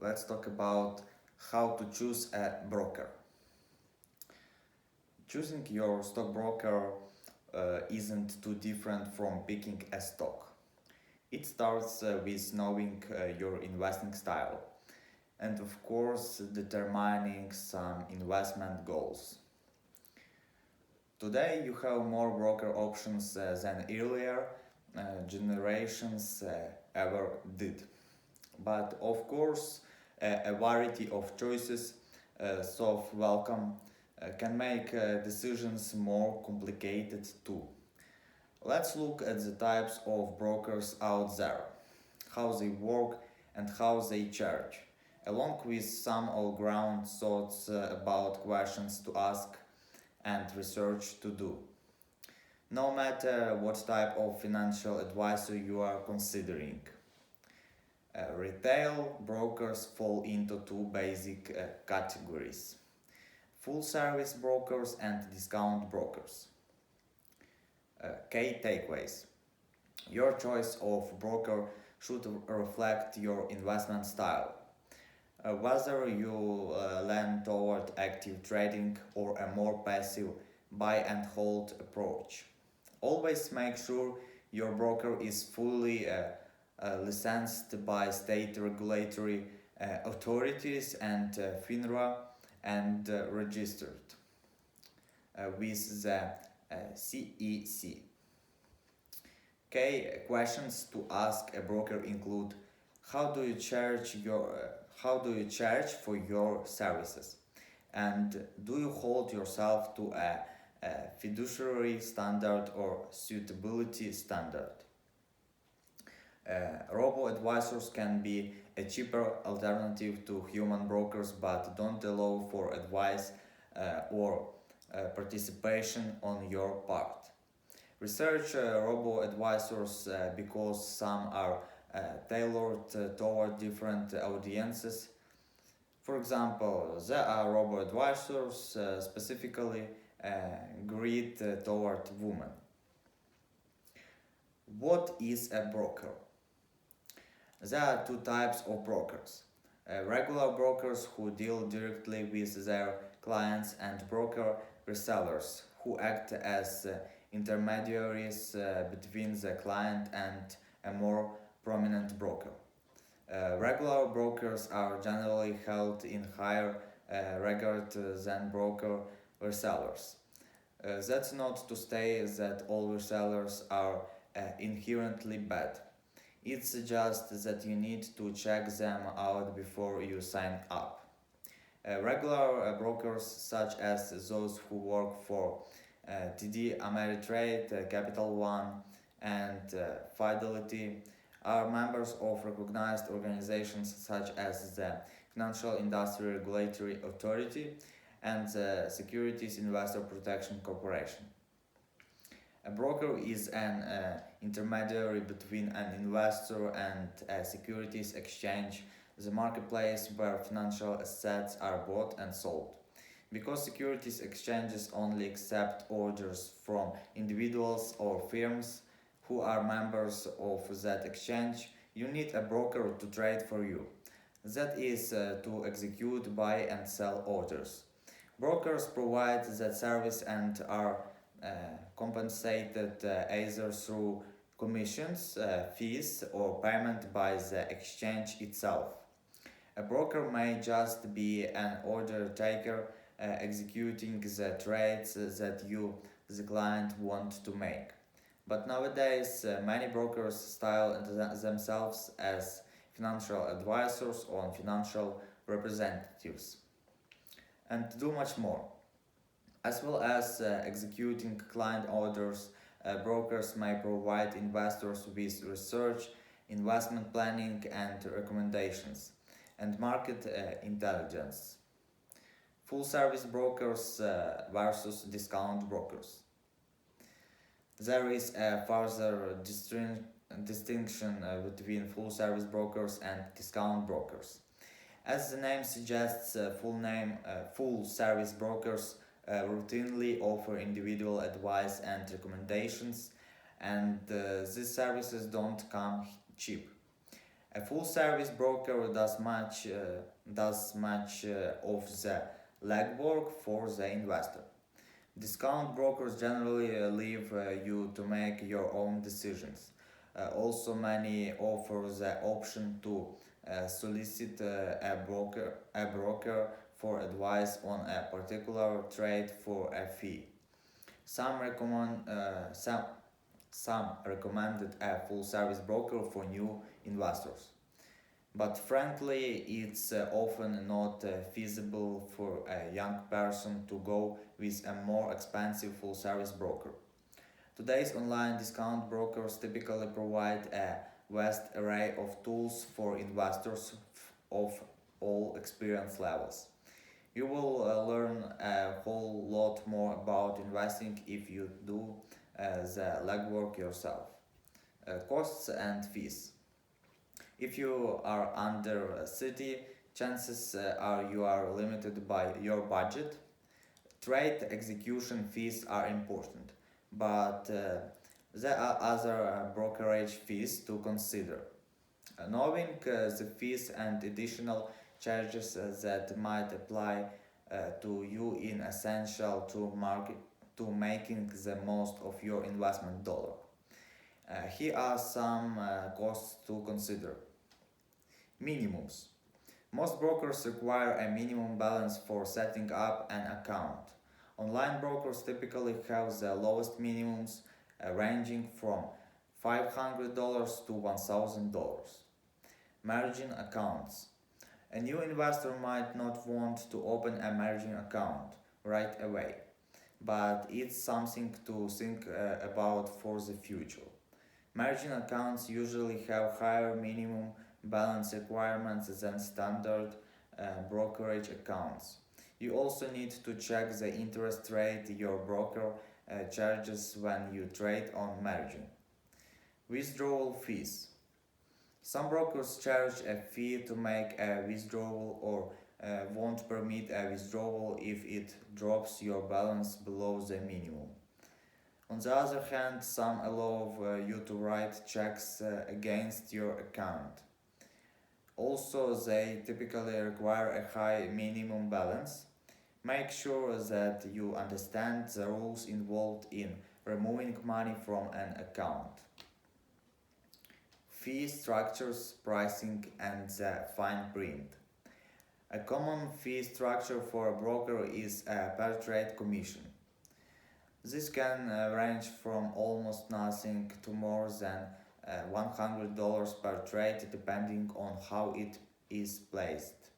let's talk about how to choose a broker. Choosing your stockbroker isn't too different from picking a stock. It starts with knowing your investing style and, of course, determining some investment goals. Today, you have more broker options than earlier generations ever did. But of course, a variety of choices, so welcome, can make decisions more complicated too. Let's look at the types of brokers out there, how they work, and how they charge, along with some all-ground thoughts about questions to ask and research to do. No matter what type of financial advisor you are considering. Retail brokers fall into two basic categories: full service brokers and discount brokers. Key takeaways: your choice of broker should reflect your investment style. Whether you lean toward active trading or a more passive buy and hold approach. Always make sure your broker is fully licensed by state regulatory authorities and FINRA and registered with the CEC. Okay, questions to ask a broker include: how do you charge for your services, and do you hold yourself to a fiduciary standard or suitability standard? Robo-advisors can be a cheaper alternative to human brokers but don't allow for advice or participation on your part. Research robo-advisors because some are tailored toward different audiences. For example, there are robo-advisors specifically geared toward women. What is a broker? There are two types of brokers: regular brokers who deal directly with their clients, and broker resellers who act as intermediaries between the client and a more prominent broker. Regular brokers are generally held in higher regard than broker resellers. That's not to say that all resellers are inherently bad. It's just that you need to check them out before you sign up. Regular brokers, such as those who work for TD Ameritrade, Capital One, and Fidelity, are members of recognized organizations such as the Financial Industry Regulatory Authority and the Securities Investor Protection Corporation. A broker is an intermediary between an investor and a securities exchange, the marketplace where financial assets are bought and sold. Because securities exchanges only accept orders from individuals or firms who are members of that exchange, you need a broker to trade for you. That is, to execute, buy, and sell orders. Brokers provide that service and are compensated either through commissions, fees, or payment by the exchange itself. A broker may just be an order taker executing the trades that you, the client, want to make. But nowadays, many brokers style themselves as financial advisors or financial representatives and do much more. As well as executing client orders, brokers may provide investors with research, investment planning, and recommendations, and market intelligence. Full service brokers versus discount brokers. There is a further distinction between full service brokers and discount brokers. As the name suggests, full service brokers routinely offer individual advice and recommendations, and these services don't come cheap. A full-service broker does much of the legwork for the investor. Discount brokers generally leave you to make your own decisions. Also, many offer the option to solicit a broker for advice on a particular trade for a fee. Some recommend some recommended a full-service broker for new investors. But frankly, it's often not feasible for a young person to go with a more expensive full service broker. Today's online discount brokers typically provide a vast array of tools for investors of all experience levels. You will learn a whole lot more about investing if you do the legwork yourself. Costs and fees. If you are under a city, chances are you are limited by your budget. Trade execution fees are important, but there are other brokerage fees to consider. Knowing the fees and additional charges that might apply to you is essential to making the most of your investment dollar. Here are some costs to consider. Minimums. Most brokers require a minimum balance for setting up an account. Online brokers typically have the lowest minimums, ranging from $500 to $1,000. Margin accounts. A new investor might not want to open a margin account right away, but it's something to think about for the future. Margin accounts usually have higher minimum balance requirements than standard brokerage accounts. You also need to check the interest rate your broker charges when you trade on margin. Withdrawal fees. Some brokers charge a fee to make a withdrawal or won't permit a withdrawal if it drops your balance below the minimum. On the other hand, some allow you to write checks against your account. Also, they typically require a high minimum balance. Make sure that you understand the rules involved in removing money from an account. Fee structures, pricing, and the fine print. A common fee structure for a broker is a per trade commission. This can range from almost nothing to more than $100 per trade depending on how it is placed,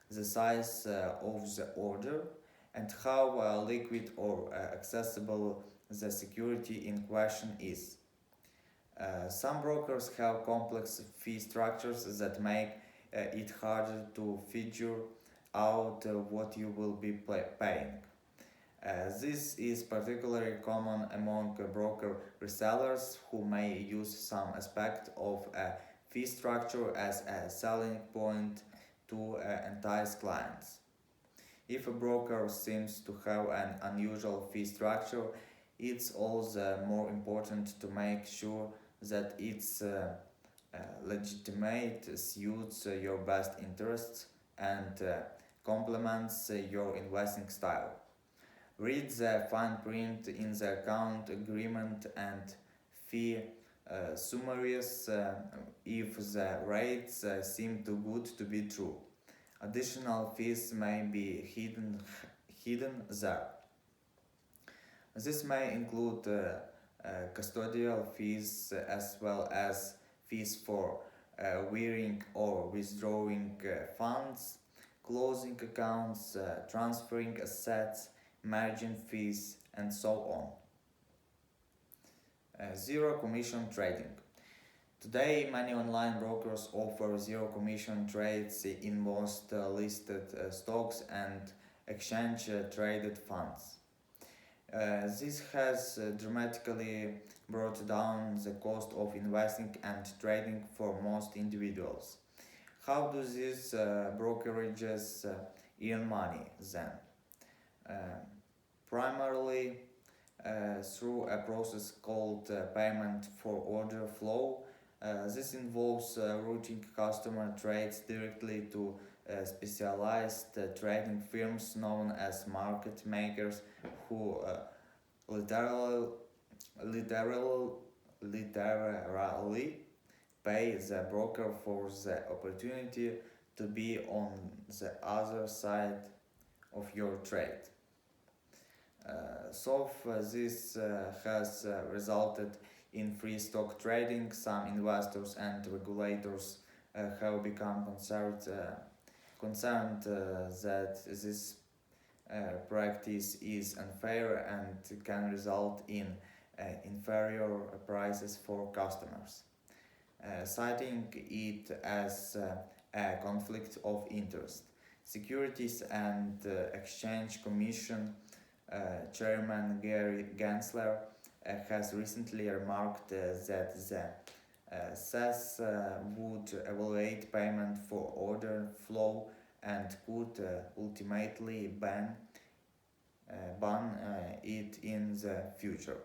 the size of the order, and how liquid or accessible the security in question is. Some brokers have complex fee structures that make it harder to figure out what you will be paying. This is particularly common among broker resellers who may use some aspect of a fee structure as a selling point to entice clients. If a broker seems to have an unusual fee structure, it's all the more important to make sure that it's legitimate, suits your best interests, and complements your investing style. Read the fine print in the account agreement and fee summaries if the rates seem too good to be true. Additional fees may be hidden there. This may include custodial fees as well as fees for wiring or withdrawing funds, closing accounts, transferring assets, margin fees, and so on. Zero commission trading. Today, many online brokers offer zero commission trades in most listed stocks and exchange traded funds. This has dramatically brought down the cost of investing and trading for most individuals. How do these brokerages earn money then? Uh, Primarily through a process called payment for order flow. This involves routing customer trades directly to specialized trading firms known as market makers who literally, literally, literally pay the broker for the opportunity to be on the other side of your trade. This has resulted in free stock trading. Some investors and regulators have become concerned that this practice is unfair and can result in inferior prices for customers, citing it as a conflict of interest. Securities and Exchange Commission Chairman Gary Gensler has recently remarked that the SES would evaluate payment for order flow and could ultimately ban it in the future.